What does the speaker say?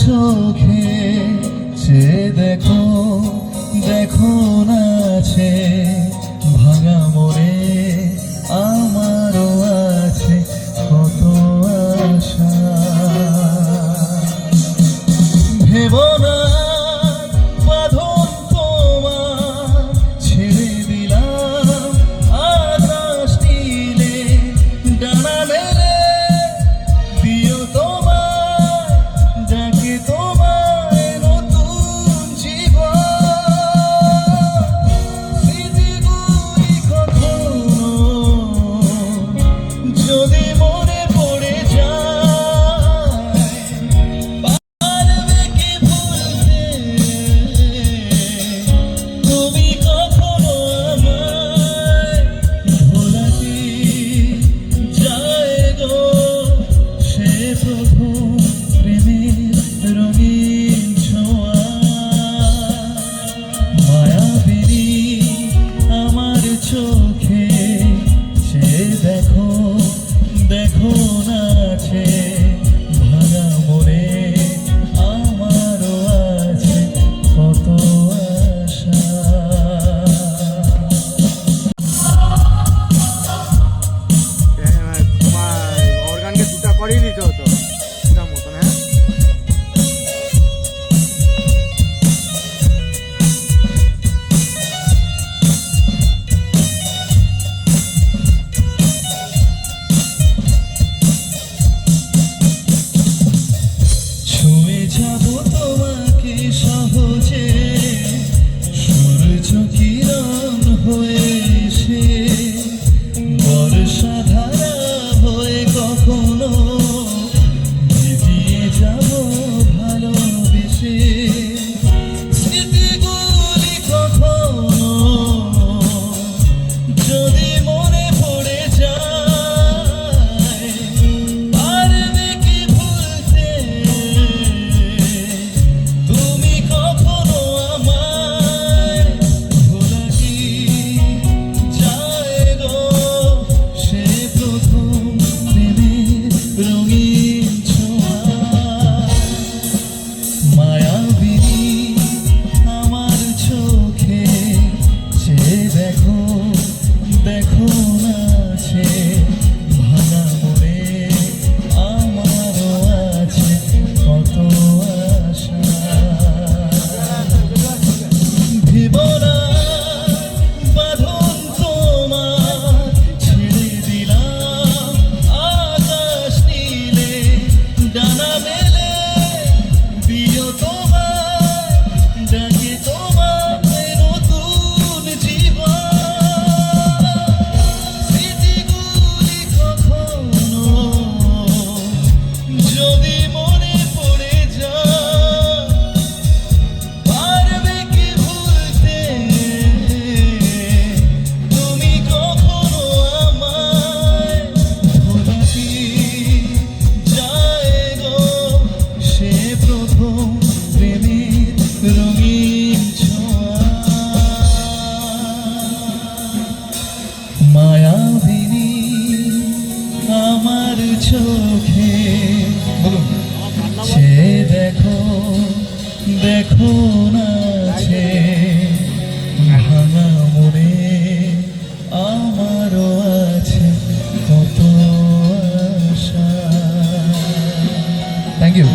চোখে চেয়ে দেখো, দেখো না আছে ভাঙা মনে আমারও আছে কত আশা। ভেবো না বাঁধন তোমার ছেড়ে দিলাম আকাশ নীলে ডানা মেলে দিও তোমার ডাকে তোমায় নতুন জীবন। স্মৃতিগুলি কখনো যদি মনে পড়ে যায় পারবে কি ভুলতে তুমি কখনো আমায় ভোলা কি যায় গো সে প্রথম প্রেমের রঙিন ছোঁয়া। মায়াবিনী আমার চোখে চেয়ে দেখো, দেখো না আছে ভাঙা মনে আমারও আছে কত আশা। তোমার অর্গানকে দুটা করেই দিতে হতো দুটার মতন। হ্যাঁ, ছুঁয়ে যাব তোমাকে সহজে সূর্য কিরণ হয়ে এসে বর্ষাধারা হয়ে কখনো ভিজিয়ে যাব ভালোবেসে। স্মৃতিগুলি কখনো যদি মনে পড়ে যায় পারবে কি ভুলতে তুমি কখনো আমায় ভোলা কি যায় গো সে প্রথম প্রেমের রঙিন ছোঁয়া। মায়াবিনী আমার চোখে চেয়ে দেখো, দেখো না আছে ভাঙা মনে আমারও আছে কত আশা। ভেবো না বাঁধন তোমার ছেড়ে দিলাম আকাশ নীলে ডানা মেলে দিও তোমার ডাকে তোমায় নতুন জীবন। স্মৃতিগুলি কখনো যদি মনে পড়ে যায় পারবে কি ভুলতে তুমি কখনো আমায় ভোলা কি যায় গো সে প্রথম প্রেমের রঙিন ছোঁয়া। মায়াবিনী আমার চোখে চেয়ে দেখো, দেখো না আছে ভাঙা মনে আমারও আছে কত আশা। Thank you.